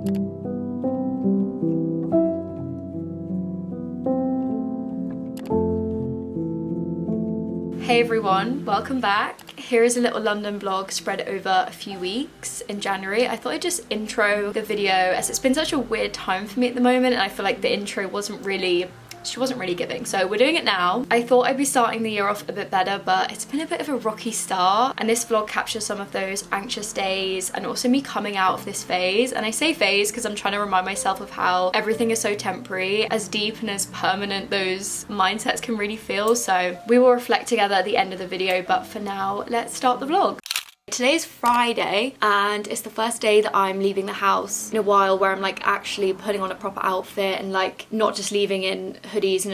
Hey everyone, welcome back. Here is a little London vlog spread over a few weeks in January. I thought I'd just intro the video as it's been such a weird time for me at the moment, and I feel like the intro wasn't really giving, so we're doing it now. I thought I'd be starting the year off a bit better, but it's been a bit of a rocky start, and this vlog captures some of those anxious days and also me coming out of this phase. And I say phase because I'm trying to remind myself of how everything is so temporary, as deep and as permanent those mindsets can really feel. So we will reflect together at the end of the video, but for now, let's start the vlog. Today's Friday and it's the first day that I'm leaving the house in a while where I'm like actually putting on a proper outfit and like not just leaving in hoodies and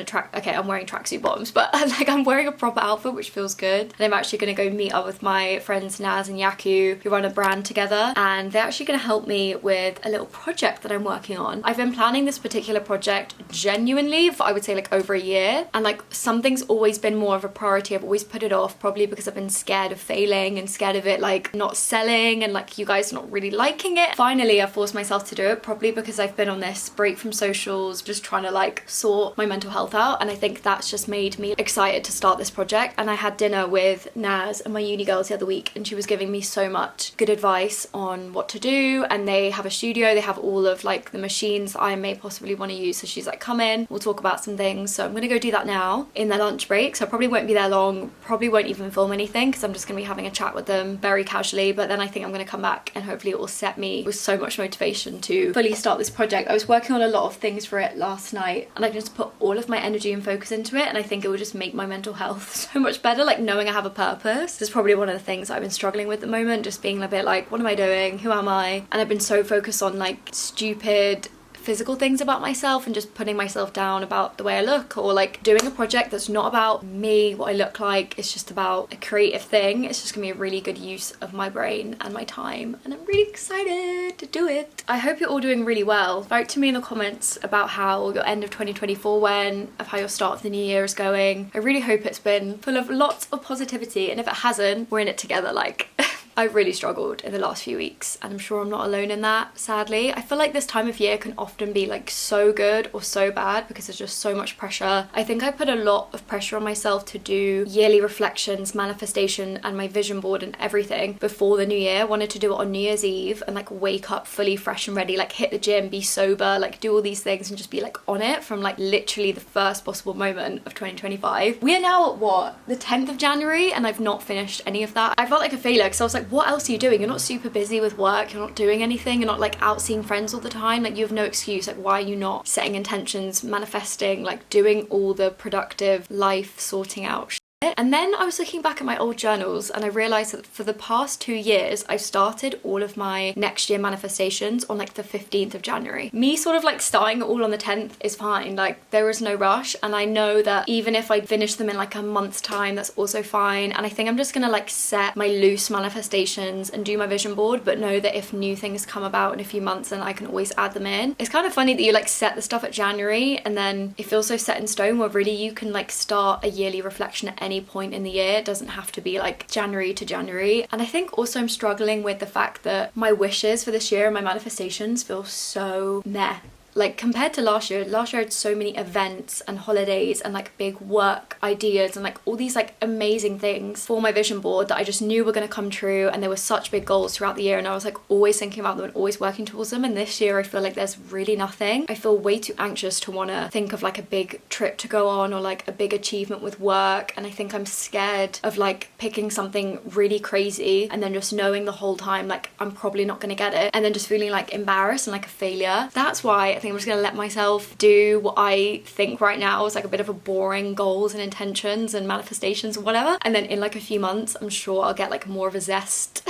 I'm wearing tracksuit bottoms, but like I'm wearing a proper outfit, which feels good. And I'm actually going to go meet up with my friends Naz and Yaku, who run a brand together, and they're actually going to help me with a little project that I'm working on. I've been planning this particular project genuinely for I would say like over a year, and like something's always been more of a priority. I've always put it off, probably because I've been scared of failing and scared of it like not selling and like you guys not really liking it. Finally I forced myself to do it, probably because I've been on this break from socials, just trying to like sort my mental health out, and I think that's just made me excited to start this project. And I had dinner with Naz and my uni girls the other week, and she was giving me so much good advice on what to do, and they have a studio, they have all of like the machines that I may possibly want to use, so she's like, come in, we'll talk about some things. So I'm gonna go do that now in their lunch break, so I probably won't be there long, probably won't even film anything because I'm just gonna be having a chat with them very casually. But then I think I'm going to come back and hopefully it will set me with so much motivation to fully start this project. I was working on a lot of things for it last night, and I just put all of my energy and focus into it, and I think it will just make my mental health so much better, like knowing I have a purpose. This is probably one of the things I've been struggling with at the moment, just being a bit like, what am I doing, who am I? And I've been so focused on like stupid physical things about myself and just putting myself down about the way I look, or like doing a project that's not about me, what I look like, it's just about a creative thing. It's just gonna be a really good use of my brain and my time, and I'm really excited to do it. I hope you're all doing really well. Write to me in the comments about how your end of 2024 went, of how your start of the new year is going. I really hope it's been full of lots of positivity, and if it hasn't, we're in it together. Like I've really struggled in the last few weeks, and I'm sure I'm not alone in that, sadly. I feel like this time of year can often be like so good or so bad because there's just so much pressure. I think I put a lot of pressure on myself to do yearly reflections, manifestation, and my vision board and everything before the new year. I wanted to do it on New Year's Eve and like wake up fully fresh and ready, like hit the gym, be sober, like do all these things and just be like on it from like literally the first possible moment of 2025. We are now at what? The 10th of January, and I've not finished any of that. I felt like a failure because I was like, what else are you doing? You're not super busy with work, you're not doing anything, you're not like out seeing friends all the time, like you have no excuse. Like why are you not setting intentions, manifesting, like doing all the productive life sorting out shit? And then I was looking back at my old journals and I realized that for the past 2 years I've started all of my next year manifestations on like the 15th of January. Me sort of like starting it all on the 10th is fine, like there is no rush, and I know that even if I finish them in like a month's time, that's also fine. And I think I'm just gonna like set my loose manifestations and do my vision board, but know that if new things come about in a few months then I can always add them in. It's kind of funny that you like set the stuff at January and then it feels so set in stone, where really you can like start a yearly reflection at any point in the year. It doesn't have to be like January to January. And I think also I'm struggling with the fact that my wishes for this year and my manifestations feel so meh. Like compared to last year I had so many events and holidays and like big work ideas and like all these like amazing things for my vision board that I just knew were going to come true, and there were such big goals throughout the year, and I was like always thinking about them and always working towards them. And this year I feel like there's really nothing. I feel way too anxious to want to think of like a big trip to go on or like a big achievement with work, and I think I'm scared of like picking something really crazy and then just knowing the whole time like I'm probably not going to get it, and then just feeling like embarrassed and like a failure. That's why I think I'm just gonna let myself do what I think right now is like a bit of a boring goals and intentions and manifestations or whatever, and then in like a few months I'm sure I'll get like more of a zest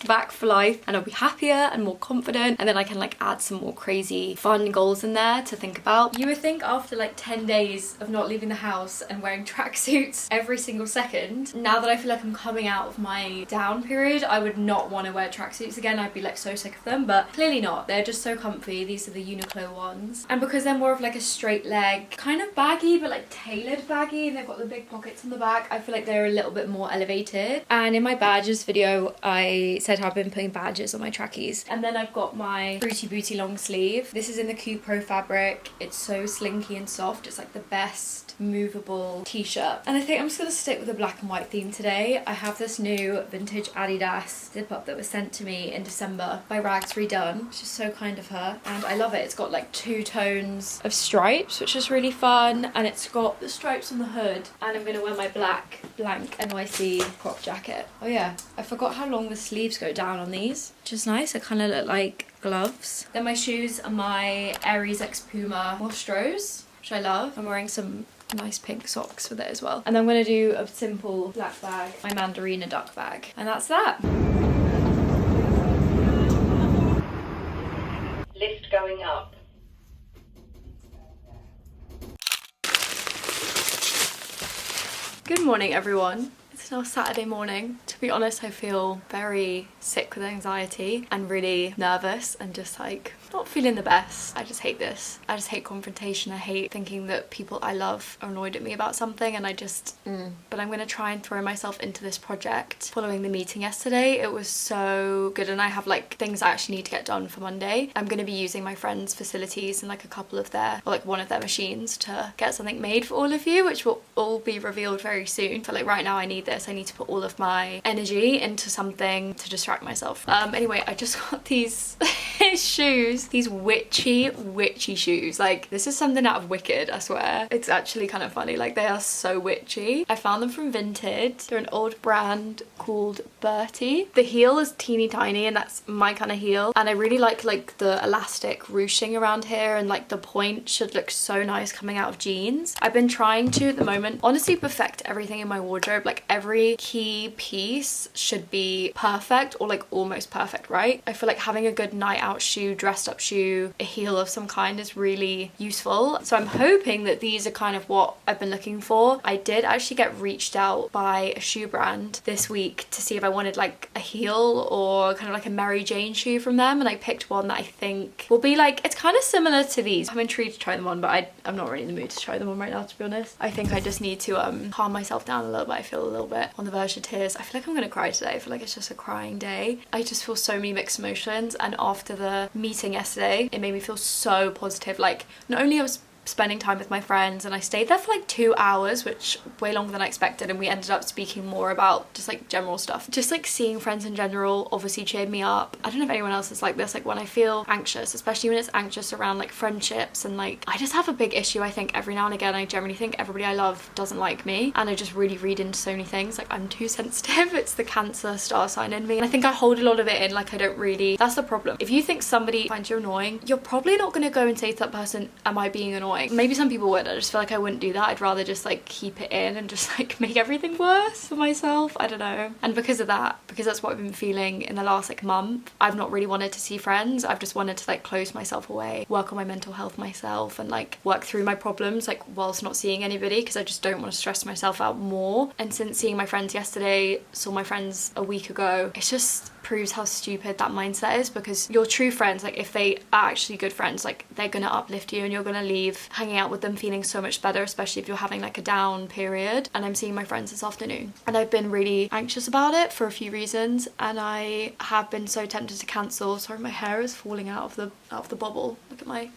back for life, and I'll be happier and more confident, and then I can like add some more crazy fun goals in there to think about. You would think after like 10 days of not leaving the house and wearing tracksuits every single second, now that I feel like I'm coming out of my down period, I would not want to wear tracksuits again. I'd be like so sick of them, but clearly not. They're just so comfy. These are the unicorn Uniqlo ones. And because they're more of like a straight leg, kind of baggy, but like tailored baggy, and they've got the big pockets on the back, I feel like they're a little bit more elevated. And in my badges video, I said I've been putting badges on my trackies. And then I've got my Fruity Booty long sleeve. This is in the Cupro fabric. It's so slinky and soft. It's like the best movable t-shirt. And I think I'm just gonna stick with the black and white theme today. I have this new vintage Adidas Depop that was sent to me in December by Rags Redone, which is so kind of her, and I love it. It's got like 2 tones of stripes, which is really fun, and it's got the stripes on the hood. And I'm gonna wear my black blank NYC crop jacket. Oh yeah, I forgot how long the sleeves go down on these, which is nice. They kind of look like gloves. Then my shoes are my Aries X Puma Mostros, which I love. I'm wearing some nice pink socks with it as well. And I'm gonna do a simple black bag, my Mandarina duck bag. And that's that. Lift going up. Good morning, everyone. It's now Saturday morning. To be honest, I feel very sick with anxiety and really nervous and just like not feeling the best. I just hate this. I just hate confrontation. I hate thinking that people I love are annoyed at me about something, and I just but I'm gonna try and throw myself into this project. Following the meeting yesterday, it was so good, and I have like things I actually need to get done for Monday. I'm gonna be using my friend's facilities and like a couple of their, or like one of their machines to get something made for all of you, which will all be revealed very soon. But like right now I need this. I need to put all of my energy into something to distract myself. Anyway, I just got these shoes, these witchy shoes. Like, this is something out of Wicked, I swear. It's actually kind of funny. Like, they are so witchy. I found them from Vinted. They're an old brand called Bertie. The heel is teeny tiny, and that's my kind of heel. And I really like the elastic ruching around here, and like the point should look so nice coming out of jeans. I've been trying to, at the moment, honestly perfect everything in my wardrobe. Like, every key piece should be perfect, or like almost perfect, right? I feel like having a good night out shoe, dressed up shoe, a heel of some kind is really useful. So I'm hoping that these are kind of what I've been looking for. I did actually get reached out by a shoe brand this week to see if I wanted like a heel or kind of like a Mary Jane shoe from them, and I picked one that I think will be like, it's kind of similar to these. I'm intrigued to try them on, but I'm not really in the mood to try them on right now, to be honest. I think I just need to calm myself down a little bit. I feel a little bit on the verge of tears. I feel like I'm gonna cry today. I feel like it's just a crying day. I just feel so many mixed emotions, and after the meeting yesterday, it made me feel so positive. Like, not only I was spending time with my friends, and I stayed there for like 2 hours, which way longer than I expected, and we ended up speaking more about just like general stuff. Just like seeing friends in general obviously cheered me up. I don't know if anyone else is like this. Like, when I feel anxious, especially when it's anxious around like friendships, and like I just have a big issue. I think every now and again I generally think everybody I love doesn't like me, and I just really read into so many things. Like, I'm too sensitive. It's the Cancer star sign in me, and I think I hold a lot of it in. Like, I don't really, that's the problem. If you think somebody finds you annoying, you're probably not going to go and say to that person, am I being annoying? Maybe some people would. I just feel like I wouldn't do that. I'd rather just like keep it in and just like make everything worse for myself. I don't know. And because of that, because that's what I've been feeling in the last like month, I've not really wanted to see friends. I've just wanted to like close myself away, work on my mental health myself, and like work through my problems like whilst not seeing anybody, because I just don't want to stress myself out more. And since seeing my friends yesterday, saw my friends a week ago, it's just proves how stupid that mindset is, because your true friends, like if they are actually good friends, like they're gonna uplift you, and you're gonna leave hanging out with them feeling so much better, especially if you're having like a down period. And I'm seeing my friends this afternoon, and I've been really anxious about it for a few reasons, and I have been so tempted to cancel. Sorry, my hair is falling out of the bobble. Look at my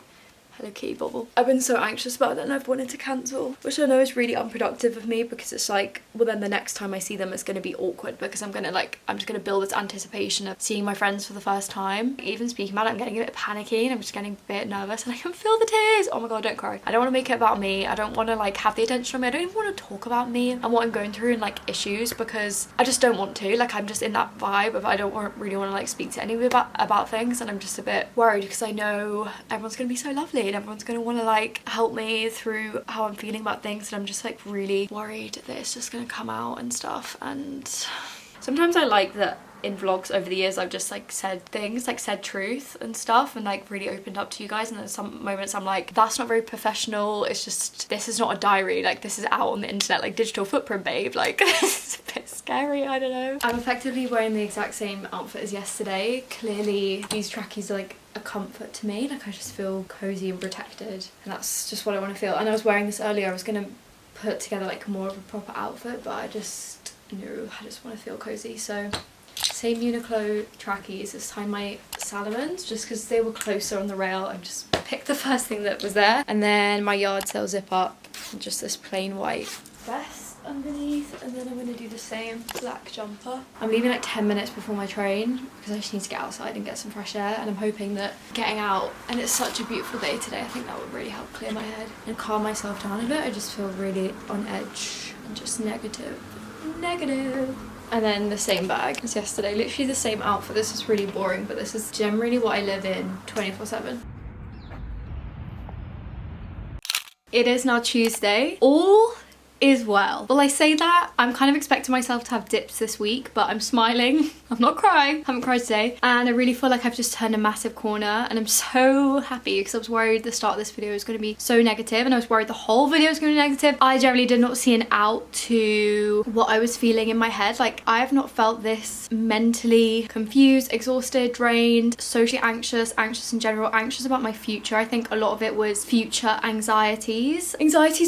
Hello Kitty bobble. I've been so anxious about it, and I've wanted to cancel, which I know is really unproductive of me, because it's like, well, then the next time I see them it's going to be awkward, because I'm just going to build this anticipation of seeing my friends for the first time. Even speaking about it, I'm getting a bit panicky, and I'm just getting a bit nervous, and I can feel the tears. Oh my god, don't cry. I don't want to make it about me. I don't want to like have the attention on me. I don't even want to talk about me and what I'm going through and like issues, because I just don't want to. Like, I'm just in that vibe of I don't really want to like speak to anybody about things, and I'm just a bit worried, because I know everyone's going to be so lovely, and everyone's going to want to like help me through how I'm feeling about things, and I'm just like really worried that it's just going to come out and stuff. And sometimes I like that in vlogs over the years I've just like said things, like said truth and stuff, and like really opened up to you guys, and then some moments I'm like, that's not very professional. It's just, this is not a diary, like this is out on the internet, like digital footprint, babe. Like this is a bit scary. I don't know. I'm effectively wearing the exact same outfit as yesterday. Clearly these trackies are like a comfort to me. Like I just feel cozy and protected, and that's just what I want to feel. And I was wearing this earlier. I was gonna put together like more of a proper outfit, but I just want to feel cozy. So same Uniqlo trackies, this time my Salomons, just because they were closer on the rail. I just picked the first thing that was there. And then my yard sale zip up, and just this plain white vest underneath, and then I'm going to do the same black jumper. I'm leaving like 10 minutes before my train because I just need to get outside and get some fresh air, and I'm hoping that getting out, and it's such a beautiful day today, I think that would really help clear my head and calm myself down a bit. I just feel really on edge and just negative. And then the same bag as yesterday, literally the same outfit. This is really boring, but this is generally what I live in 24/7. It is now Tuesday. All is well. Well, I say that, I'm kind of expecting myself to have dips this week, but I'm smiling. I'm not crying. Haven't cried today. And I really feel like I've just turned a massive corner, and I'm so happy because I was worried the start of this video was going to be so negative, and I was worried the whole video was going to be negative. I generally did not see an out to what I was feeling in my head. Like, I have not felt this mentally confused, exhausted, drained, socially anxious in general, anxious about my future. I think a lot of it was future anxieties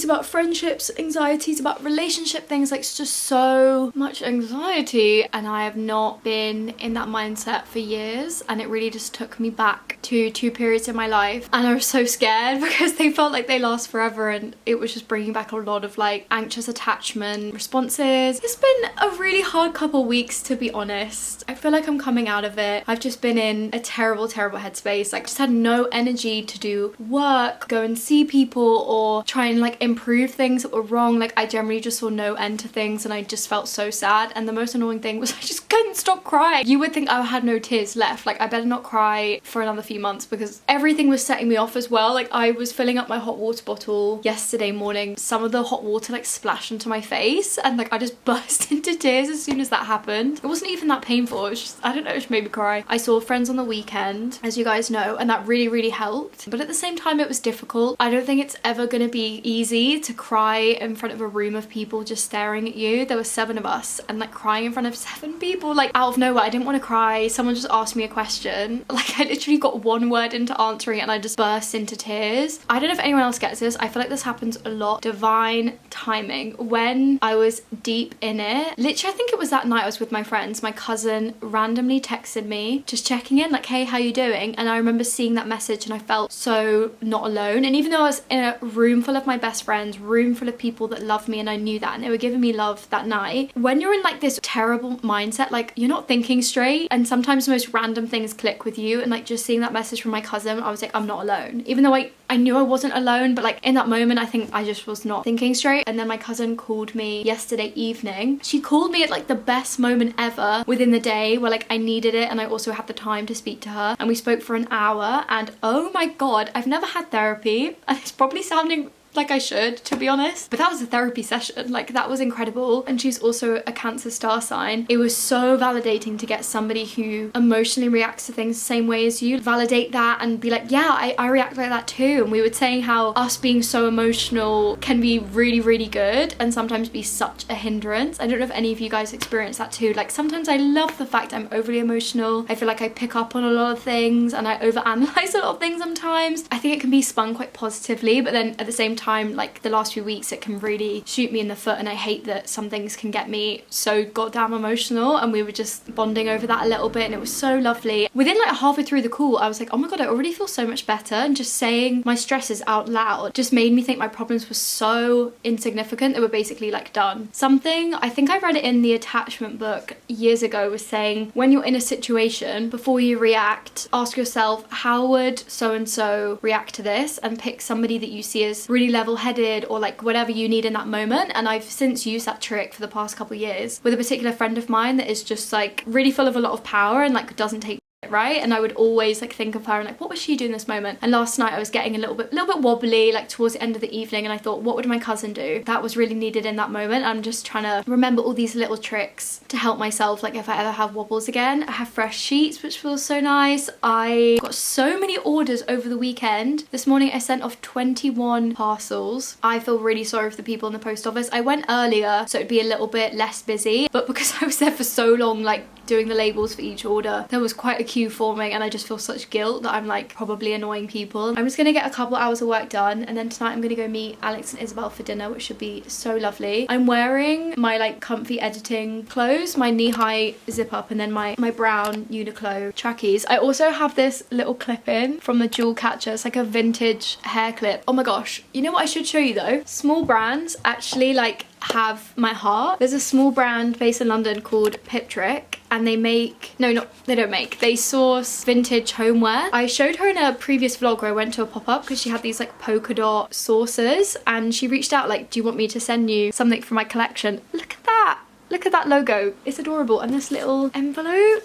about friendships, anxieties about relationship things. Like, it's just so much anxiety, and I have not been in that mindset for years, and it really just took me back to 2 periods in my life, and I was so scared because they felt like they last forever, and it was just bringing back a lot of like anxious attachment responses. It's been a really hard couple weeks, to be honest. I feel like I'm coming out of it. I've just been in a terrible headspace. Like, just had no energy to do work, go and see people, or try and like improve things that were wrong. Like, I generally just saw no end to things, and I just felt so sad. And the most annoying thing was I just couldn't stop crying. You would think I had no tears left. Like, I better not cry for another few months because everything was setting me off as well. Like, I was filling up my hot water bottle yesterday morning. Some of the hot water like splashed into my face, and like I just burst into tears as soon as that happened. It wasn't even that painful. It was just, I don't know, it just made me cry. I saw friends on the weekend, as you guys know, and that really helped. But at the same time, it was difficult. I don't think it's ever gonna be easy to cry in front of a room of people just staring at you. There were 7 of us, and like crying in front of 7 people, like out of nowhere. I didn't want to cry. Someone just asked me a question. Like, I literally got 1 word into answering it, and I just burst into tears. I don't know if anyone else gets this. I feel like this happens a lot. Divine timing. When I was deep in it, literally I think it was that night I was with my friends, my cousin randomly texted me just checking in, like, hey, how you doing? And I remember seeing that message, and I felt so not alone. And even though I was in a room full of my best friends, room full of people that love me, and I knew that, and they were giving me love that night, when you're in like this terrible mindset, like you're not thinking straight, and sometimes the most random things click with you. And like, just seeing that message from my cousin, I was like, I'm not alone. Even though I knew I wasn't alone, but like in that moment I think I just was not thinking straight. And then my cousin called me yesterday evening. She called me at like the best moment ever within the day, where like I needed it, and I also had the time to speak to her, and we spoke for an hour. And oh my god, I've never had therapy, and it's probably sounding like I should, to be honest, but that was a therapy session. Like, that was incredible. And she's also a Cancer star sign. It was so validating to get somebody who emotionally reacts to things the same way as you validate that and be like, yeah, I react like that too. And we were saying how us being so emotional can be really good, and sometimes be such a hindrance. I don't know if any of you guys experience that too. Like, sometimes I love the fact I'm overly emotional. I feel like I pick up on a lot of things, and I overanalyze a lot of things sometimes. I think it can be spun quite positively, but then at the same time, like the last few weeks, it can really shoot me in the foot, and I hate that some things can get me so goddamn emotional. And we were just bonding over that a little bit, and it was so lovely. Within like halfway through the call, I was like, oh my god, I already feel so much better. And just saying my stresses out loud just made me think my problems were so insignificant. They were basically like done. Something, I think I read it in the attachment book years ago, was saying, when you're in a situation, before you react, ask yourself, how would so and so react to this? And pick somebody that you see as really level-headed, or like whatever you need in that moment. And I've since used that trick for the past couple years with a particular friend of mine that is just like really full of a lot of power, and like doesn't take right. And I would always like think of her and like, what was she doing this moment? And last night I was getting a little bit wobbly, like towards the end of the evening, and I thought, what would my cousin do? That was really needed in that moment. I'm just trying to remember all these little tricks to help myself, like if I ever have wobbles again. I have fresh sheets, which feels so nice. I got so many orders over the weekend. This morning I sent off 21 parcels. I feel really sorry for the people in the post office. I went earlier so it'd be a little bit less busy, but because I was there for so long, like doing the labels for each order, there was quite a queue forming, and I just feel such guilt that I'm like probably annoying people. I'm just gonna get a couple hours of work done, and then tonight I'm gonna go meet Alex and Isabel for dinner, which should be so lovely. I'm wearing my like comfy editing clothes, my knee-high zip up, and then my brown Uniqlo trackies. I also have this little clip in from the Jewel Catcher. It's like a vintage hair clip. Oh my gosh, you know what I should show you though? Small brands actually like have my heart. There's a small brand based in London called Piptrick, and they make, they don't make, they source vintage homeware. I showed her in a previous vlog where I went to a pop-up because she had these like polka dot saucers, and she reached out like, do you want me to send you something from my collection? Look at that. Look at that logo. It's adorable. And this little envelope.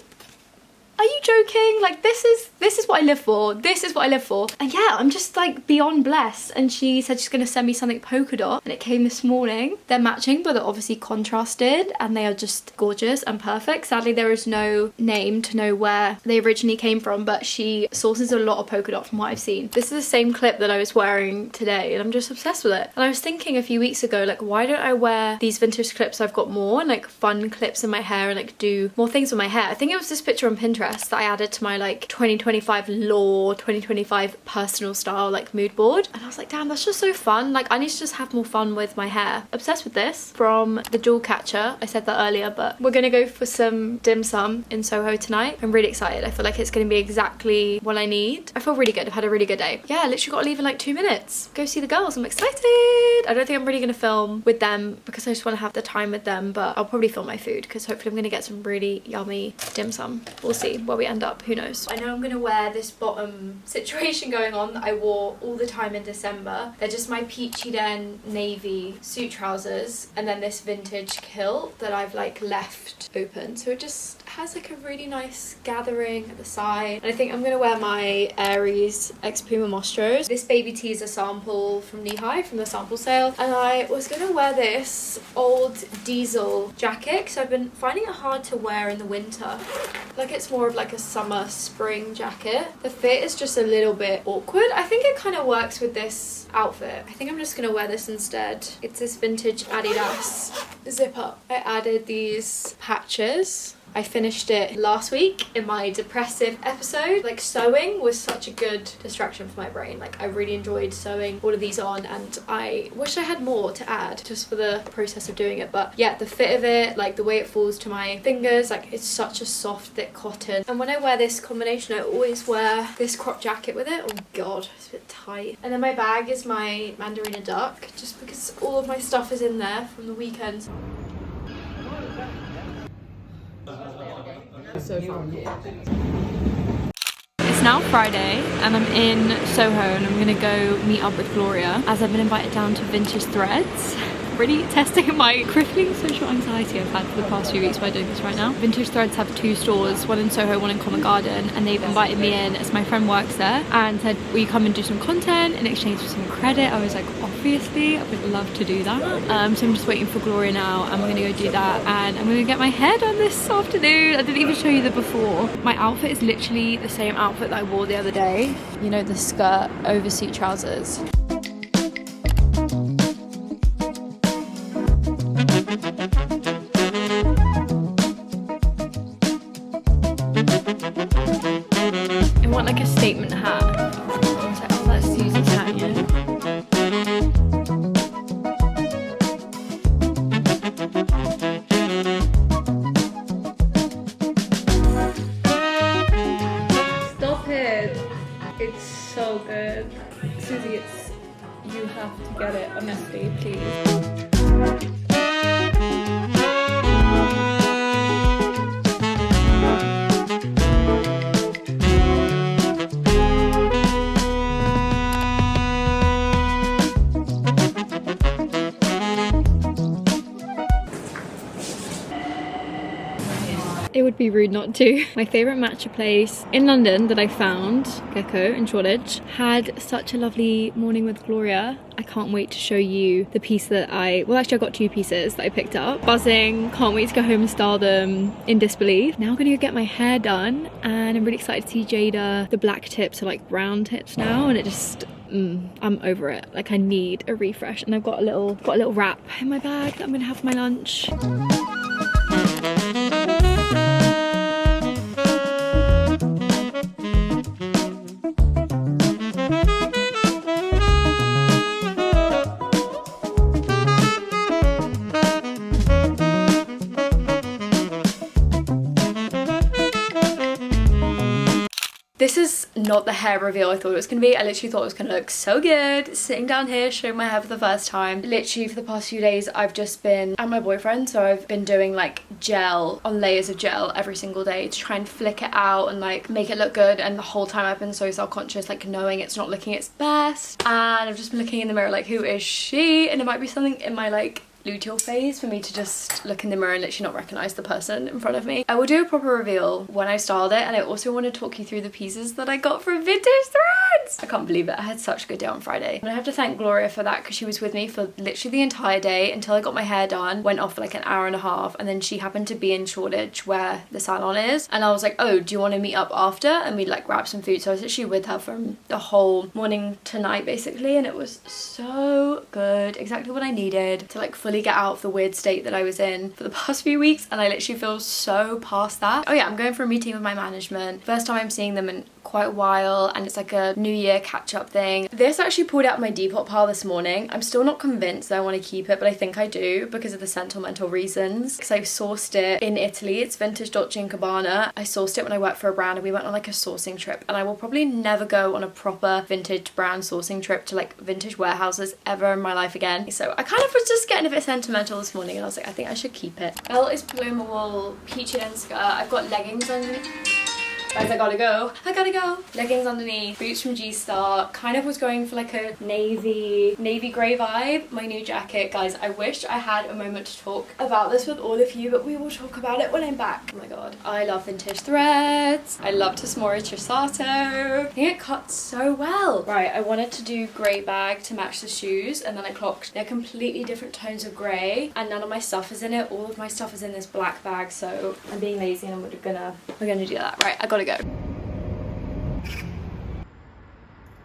Are you joking? Like this is what I live for. This is what I live for. And yeah, I'm just like beyond blessed. And she said she's gonna send me something polka dot, and it came this morning. They're matching, but they're obviously contrasted, and they are just gorgeous and perfect. Sadly, there is no name to know where they originally came from, but she sources a lot of polka dot from what I've seen. This is the same clip that I was wearing today, and I'm just obsessed with it. And I was thinking a few weeks ago, like, why don't I wear these vintage clips I've got more, and like fun clips in my hair, and like do more things with my hair. I think it was this picture on Pinterest that I added to my like 2025 law, 2025 personal style like mood board, and I was like, damn, that's just so fun. Like I need to just have more fun with my hair. Obsessed with this from the Jewel Catcher. I said that earlier, but we're gonna go for some dim sum in Soho tonight. I'm really excited. I feel like it's gonna be exactly what I need. I feel really good. I've had a really good day. Yeah, I literally got to leave in like 2 minutes. Go see the girls. I'm excited. I don't think I'm really gonna film with them because I just want to have the time with them, but I'll probably film my food because hopefully I'm gonna get some really yummy dim sum. We'll see where we end up, who knows. I know I'm gonna wear this bottom situation going on that I wore all the time in December. They're just my peachy den navy suit trousers, and then this vintage kilt that I've like left open, so it just has like a really nice gathering at the side. And I think I'm gonna wear my Aries X Puma Mostros. This baby tee is a sample from Knee High from the sample sale, and I was gonna wear this old diesel jacket because I've been finding it hard to wear in the winter. Like it's more of like a summer spring jacket. The fit is just a little bit awkward. I think it kind of works with this outfit. I think I'm just gonna wear this instead. It's this vintage Adidas zip up. I added these patches. I finished it last week in my depressive episode. Like sewing was such a good distraction for my brain. Like I really enjoyed sewing all of these on, and I wish I had more to add just for the process of doing it. But yeah, the fit of it, like the way it falls to my fingers, like it's such a soft thick cotton. And when I wear this combination, I always wear this crop jacket with it. Oh god, it's a bit tight. And then my bag is my Mandarina duck, just because all of my stuff is in there from the weekends. So fun. It's now Friday and I'm in Soho, and I'm gonna go meet up with Gloria as I've been invited down to Vintage Threads. Really testing my crippling social anxiety I've had for the past few weeks by doing this right now. Vintage Threads have 2 stores, one in Soho, one in Covent Garden, and they've invited me in as my friend works there and said, will you come and do some content in exchange for some credit? I was like, obviously, I would love to do that. So I'm just waiting for Gloria now, and we're gonna go do that, and I'm gonna get my hair done this afternoon. I didn't even show you the before. My outfit is literally the same outfit that I wore the other day. You know, the skirt, oversuit trousers. I want like a statement hat. I was like, oh, let's use this hat, yeah. Stop it. It's so good. Susie, you have to get it, honestly, please. It would be rude not to. My favourite matcha place in London that I found, Gecko in Shoreditch, had such a lovely morning with Gloria. I can't wait to show you the piece that well actually I got 2 pieces that I picked up. Buzzing, can't wait to go home and style them in disbelief. Now I'm gonna go get my hair done, and I'm really excited to see Jada. The black tips are like brown tips now, and it just I'm over it. Like I need a refresh, and I've got a little wrap in my bag that I'm gonna have for my lunch. not the hair reveal I thought it was gonna be. I literally thought it was gonna look so good sitting down here showing my hair for the first time. Literally for the past few days I've just been at my boyfriend, so I've been doing like gel on layers of gel every single day to try and flick it out and like make it look good, and the whole time I've been so self-conscious, like knowing it's not looking its best, and I've just been looking in the mirror like, who is she? And it might be something in my like luteal phase for me to just look in the mirror and literally not recognize the person in front of me. I will do a proper reveal when I styled it, and I also want to talk you through the pieces that I got from Vintage Threads. I can't believe it. I had such a good day on Friday, and I have to thank Gloria for that because she was with me for literally the entire day until I got my hair done, went off for like an hour and a half, and then she happened to be in Shoreditch where the salon is, and I was like, oh, do you want to meet up after? And we'd like grab some food. So I was literally with her from the whole morning to night basically, and it was so good. Exactly what I needed to like fully get out of the weird state that I was in for the past few weeks, and I literally feel so past that. Oh yeah, I'm going for a meeting with my management. First time I'm seeing them in quite a while, and it's like a new year catch-up thing. This actually pulled out my Depop pile this morning. I'm still not convinced that I want to keep it, but I think I do because of the sentimental reasons, because I sourced it in Italy. It's vintage Dolce & Gabbana. I sourced it when I worked for a brand, and we went on like a sourcing trip, and I will probably never go on a proper vintage brand sourcing trip to like vintage warehouses ever in my life again. So I kind of was just getting a bit sentimental this morning, and I was like, I think I should keep it. Belt is Paloma Wool, peachy and skirt. I've got leggings underneath. Guys, I gotta go. Leggings underneath, boots from G-Star. Kind of was going for like a navy grey vibe. My new jacket. Guys, I wish I had a moment to talk about this with all of you, but we will talk about it when I'm back. Oh my god, I love Vintage Threads. I love Tesmora Trisato. I think it cuts so well. Right, I wanted to do grey bag to match the shoes, and then I clocked they're completely different tones of grey, and none of my stuff is in it. All of my stuff is in this black bag, so I'm being lazy and we're gonna do that. Right, I gotta go.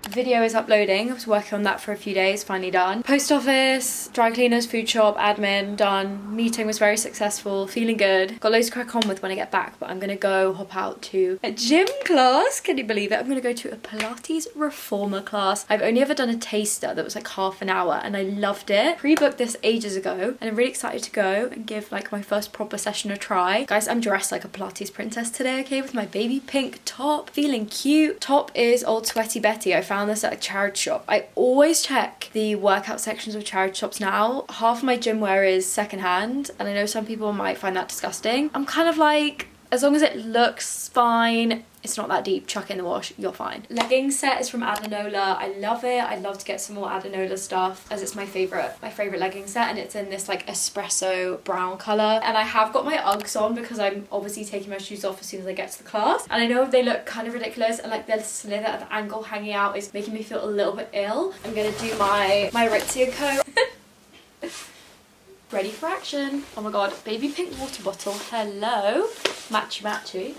Video is uploading. I was working on that for a few days, finally done. Post office, dry cleaners, food shop, admin, done. Meeting was very successful, feeling good. Got loads to crack on with when I get back, but I'm gonna go hop out to a gym class. Can you believe it? I'm gonna go to a Pilates reformer class. I've only ever done a taster that was like half an hour, and I loved it. Pre-booked this ages ago, and I'm really excited to go and give like my first proper session a try. Guys, I'm dressed like a Pilates princess today, okay, with my baby pink top, feeling cute. Top is Old Sweaty Betty. I found this at a charity shop. I always check the workout sections of charity shops now. Half of my gym wear is secondhand, and I know some people might find that disgusting. I'm kind of like, as long as it looks fine, it's not that deep, chuck it in the wash, you're fine. Leggings set is from Adanola. I love it. I'd love to get some more Adanola stuff, as it's my favorite legging set, and it's in this like espresso brown color. And I have got my Uggs on because I'm obviously taking my shoes off as soon as I get to the class, and I know they look kind of ridiculous, and like the slither at the ankle hanging out is making me feel a little bit ill. I'm gonna do my Ritzia coat. Ready for action. Oh my god, baby pink water bottle. Hello. Matchy matchy.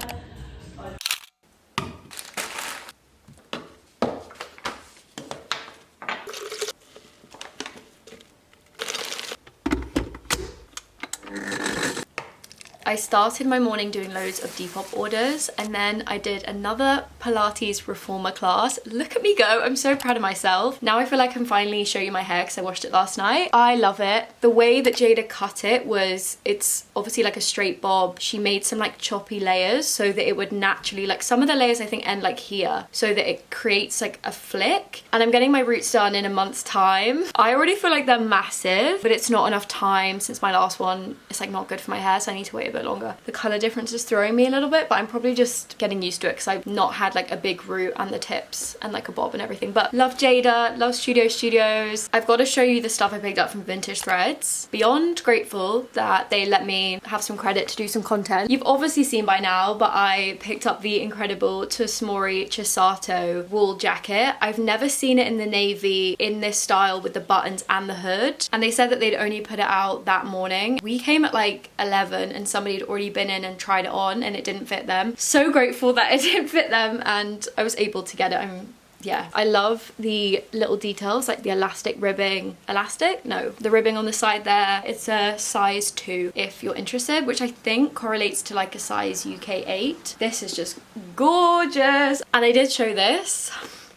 I started my morning doing loads of Depop orders, and then I did another Pilates reformer class. Look at me go. I'm so proud of myself. Now I feel like I can finally show you my hair because I washed it last night. I love it. The way that Jada cut it was, it's obviously like a straight bob. She made some like choppy layers so that it would naturally, like some of the layers I think end like here, so that it creates like a flick. And I'm getting my roots done in a month's time. I already feel like they're massive, but it's not enough time since my last one. It's like not good for my hair, so I need to wait a bit longer. The color difference is throwing me a little bit, but I'm probably just getting used to it because I've not had like a big root and the tips and like a bob and everything. But love Jada, love Studios. I've got to show you the stuff I picked up from Vintage Threads. Beyond grateful that they let me have some credit to do some content. You've obviously seen by now, but I picked up the incredible Tesmora Trisato wool jacket. I've never seen it in the navy in this style with the buttons and the hood, and they said that they'd only put it out that morning. We came at like 11 and somebody had already been in and tried it on and it didn't fit them. So grateful that it didn't fit them and I was able to get it. Yeah, I love the little details, like the elastic ribbing. The ribbing on the side there. It's a size 2 if you're interested, which I think correlates to like a size UK 8. This is just gorgeous. And I did show this.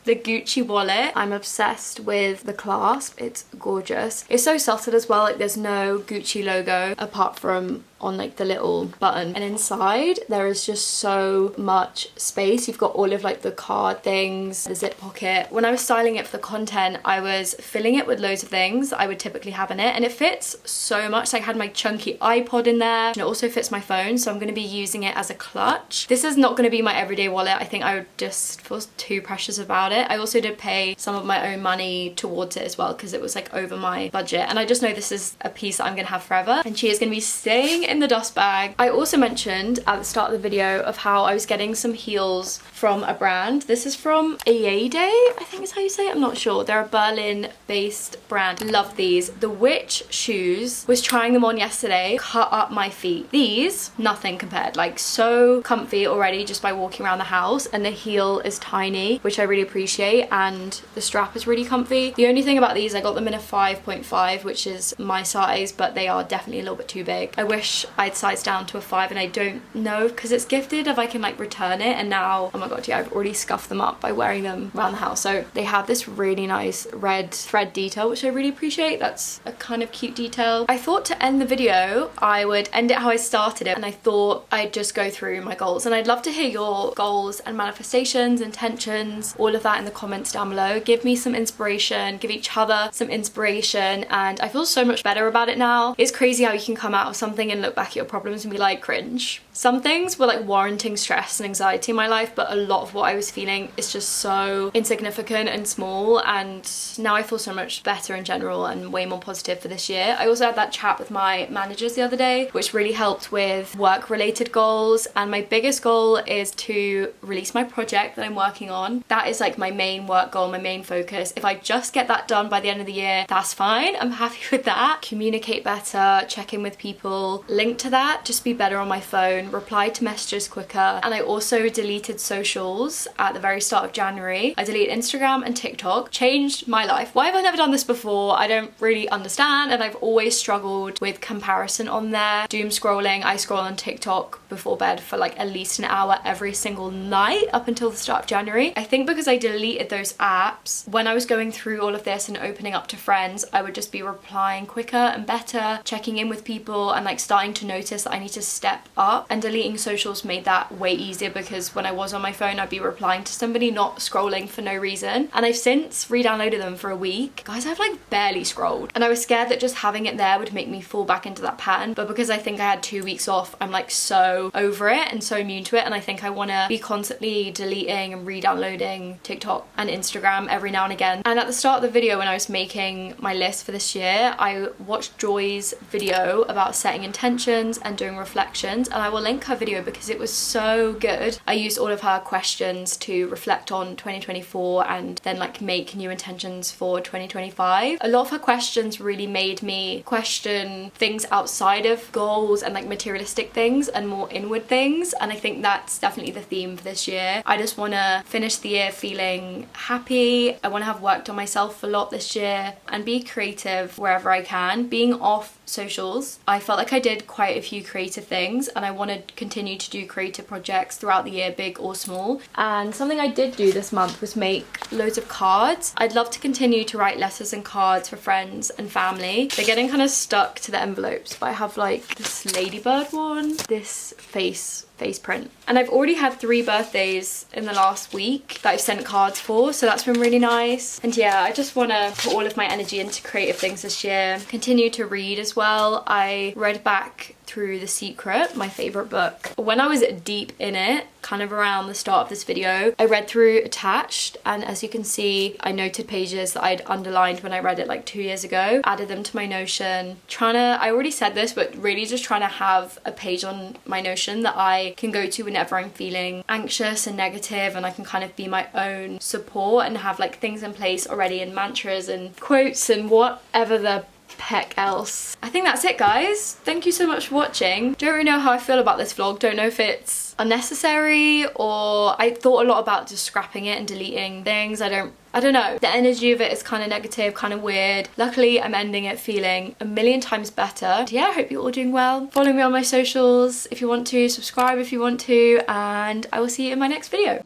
The Gucci wallet. I'm obsessed with the clasp. It's gorgeous. It's so subtle as well, like there's no Gucci logo apart from on like the little button, and inside there is just so much space. You've got all of like the card things, the zip pocket. When I was styling it for the content, I was filling it with loads of things I would typically have in it, and it fits so much. I had my chunky iPod in there, and it also fits my phone, so I'm going to be using it as a clutch. This is not going to be my everyday wallet. I think I would just feel too precious about it. I also did pay some of my own money towards it as well because it was like over my budget, and I just know this is a piece that I'm going to have forever, and she is going to be staying in the dust bag. I also mentioned at the start of the video of how I was getting some heels from a brand. This is from Ayade, I think is how you say it, I'm not sure. They're a Berlin based brand. Love these. The Witch shoes, was trying them on yesterday, cut up my feet. These, nothing compared, like so comfy already just by walking around the house, and the heel is tiny, which I really appreciate, and the strap is really comfy. The only thing about these, I got them in a 5.5, which is my size, but they are definitely a little bit too big. I wish I'd sized down to a 5, and I don't know because it's gifted if I can like return it, and now, oh my god, yeah, I've already scuffed them up by wearing them around the house. So they have this really nice red thread detail, which I really appreciate. That's a kind of cute detail. I thought to end the video I would end it how I started it, and I thought I'd just go through my goals, and I'd love to hear your goals and manifestations, intentions, all of that in the comments down below. Give me some inspiration, give each other some inspiration, and I feel so much better about it now. It's crazy how you can come out of something and look back at your problems and be like, cringe. Some things were like warranting stress and anxiety in my life, but a lot of what I was feeling is just so insignificant and small, and now I feel so much better in general and way more positive for this year. I also had that chat with my managers the other day, which really helped with work related goals, and my biggest goal is to release my project that I'm working on. That is like my main work goal, my main focus. If I just get that done by the end of the year, that's fine. I'm happy with that. Communicate better, check in with people. Linked to that, just be better on my phone, reply to messages quicker. And I also deleted socials at the very start of January. I deleted Instagram and TikTok. Changed my life. Why have I never done this before? I don't really understand, and I've always struggled with comparison on there. Doom scrolling. I scroll on TikTok before bed for like at least an hour every single night up until the start of January. I think because I deleted those apps, when I was going through all of this and opening up to friends, I would just be replying quicker and better, checking in with people, and like starting to notice that I need to step up. And deleting socials made that way easier, because when I was on my phone I'd be replying to somebody, not scrolling for no reason. And I've since re-downloaded them for a week. Guys, I've like barely scrolled, and I was scared that just having it there would make me fall back into that pattern, but because I think I had 2 weeks off, I'm like so over it and so immune to it, and I think I want to be constantly deleting and re-downloading TikTok and Instagram every now and again. And at the start of the video when I was making my list for this year, I watched Joy's video about setting intentions and doing reflections, and I will link her video because it was so good. I used all of her questions to reflect on 2024 and then like make new intentions for 2025. A lot of her questions really made me question things outside of goals and like materialistic things and more inward things, and I think that's definitely the theme for this year. I just want to finish the year feeling happy. I want to have worked on myself a lot this year and be creative wherever I can. Being off socials, I felt like I did quite a few creative things, and I want to continue to do creative projects throughout the year, big or small. And something I did do this month was make loads of cards. I'd love to continue to write letters and cards for friends and family. They're getting kind of stuck to the envelopes, but I have like this ladybird one, this face print, and I've already had 3 birthdays in the last week that I've sent cards for, so that's been really nice. And yeah, I just want to put all of my energy into creative things this year. Continue to read as well. I read back through The Secret, my favorite book. When I was deep in it, kind of around the start of this video, I read through Attached, and as you can see, I noted pages that I'd underlined when I read it like 2 years ago, added them to my Notion. I already said this, but really just trying to have a page on my Notion that I can go to whenever I'm feeling anxious and negative, and I can kind of be my own support and have like things in place already, and mantras and quotes and whatever the heck else. I think that's it, guys. Thank you so much for watching. Don't really know how I feel about this vlog. Don't know if it's unnecessary, or I thought a lot about just scrapping it and deleting things. I don't know. The energy of it is kind of negative, kind of weird. Luckily, I'm ending it feeling a million times better. Yeah, I hope you're all doing well. Follow me on my socials if you want to, subscribe if you want to, and I will see you in my next video.